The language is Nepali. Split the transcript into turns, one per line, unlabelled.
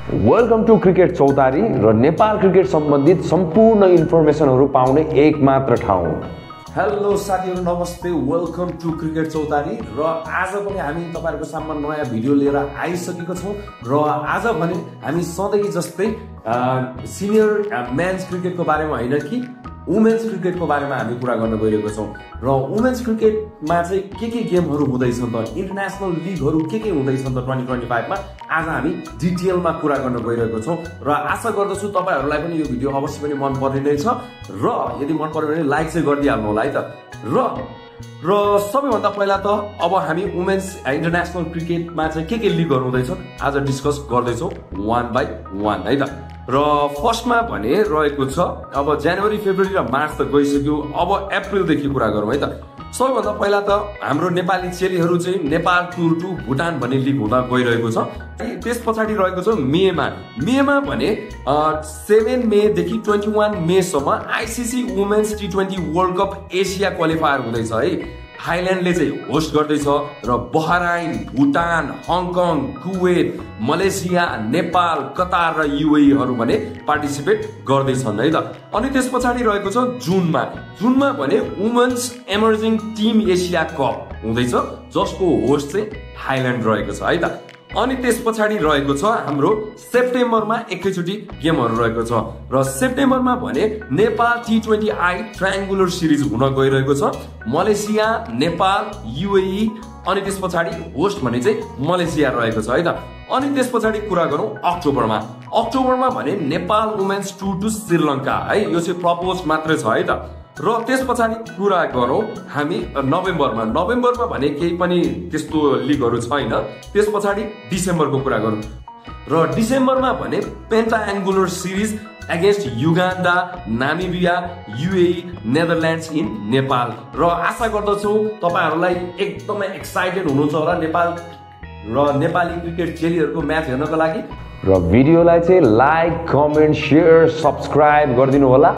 वेलकम टू क्रिकेट चौतारी र नेपाल क्रिकेट सम्बन्धित सम्पूर्ण इन्फर्मेसनहरू पाउने एक मात्र ठाउँ।
हेलो साथीहरु, नमस्ते। वेलकम टू क्रिकेट चौतारी र आज पनि हामी तपाईहरुको साममा नयाँ भिडियो लिएर आइसकेको छौं र आज भने हामी सधैँ जस्तै सिनियर मेन्स क्रिकेटको बारेमा हैन कि वुमेन्स क्रिकेटको बारेमा हामी कुरा गर्न गइरहेको छौं र वुमेन्स क्रिकेटमा चाहिँ के गेमहरु हुँदैछन् त, इन्टरनेशनल लिगहरु के हुँदैछन् त 2025 मा आज हामी डिटेलमा कुरा गर्न गइरहेको छौं र आशा गर्दछु तपाईहरुलाई पनि यो भिडियो अवश्य पनि मन पर्ने नै छ र यदि मन पर्यो भने लाइक चाहिँ गरिदिहाल्नु होला है त। र सबैभन्दा पहिला त अब हामी वुमेन्स इन्टरनेशनल क्रिकेटमा चाहिँ के लिगहरु हुँदैछन् आज डिस्कस गर्दैछौं वान बाइ वान है त। र फर्स्टमा भने रहेको छ अब जनवरी फेब्रुअरी र मार्च त गइसक्यो, अब अप्रिलदेखि कुरा गरौँ है त। सबैभन्दा पहिला त हाम्रो नेपाली चेलीहरू चाहिँ नेपाल टुर टु भुटान भन्ने लिग हुँदा गइरहेको छ। त्यस पछाडि रहेको छ मेमा भने 7 मेदेखि 21 मेसम्म ICC women's T20 world cup Asia qualifier हुँदैछ है। थाइल्यान्डले चाहिँ होस्ट गर्दैछ र Bahrain, Bhutan, Hong Kong, Kuwait, Malaysia, Nepal, Qatar र युएईहरू भने पार्टिसिपेट गर्दैछन् है त। अनि त्यस पछाडि रहेको छ जुनमा भने women's emerging team Asia cup हुँदैछ जसको होस्ट चाहिँ थाइल्यान्ड रहेको छ है त। अनि त्यस पछाडि रहेको छ हाम्रो सेप्टेम्बरमा एकैचोटी गेमहरु रहेको छ र सेप्टेम्बरमा भने नेपाल T20I ट्रायंगुलर सिरिज हुन गइरहेको छ। मलेसिया, नेपाल, युएई अनि त्यस पछाडि होस्ट भने चाहिँ मलेसिया रहेको छ है त। अनि त्यस पछाडि कुरा गरौँ अक्टोबरमा भने Nepal women's tour to Sri Lanka है, यो चाहिँ प्रपोज मात्रै छ है त। र त्यस पछाडि कुरा गरौँ हामी नोभेम्बरमा भने केही पनि त्यस्तो लिगहरु छैन। त्यस पछाडि डिसेम्बरको कुरा गरौँ र डिसेम्बरमा भने pentangular series against Uganda, Namibia, UAE, Netherlands in Nepal. र आशा गर्दछु तपाईहरुलाई एकदमै एक्साइटेड हुनुहुन्छ होला नेपाल र नेपाली क्रिकेट चेलीहरुको म्याच हेर्नको लागि।
र भिडियोलाई चाहिँ लाइक, कमेन्ट, शेयर, सब्स्क्राइब गरिदिनु होला।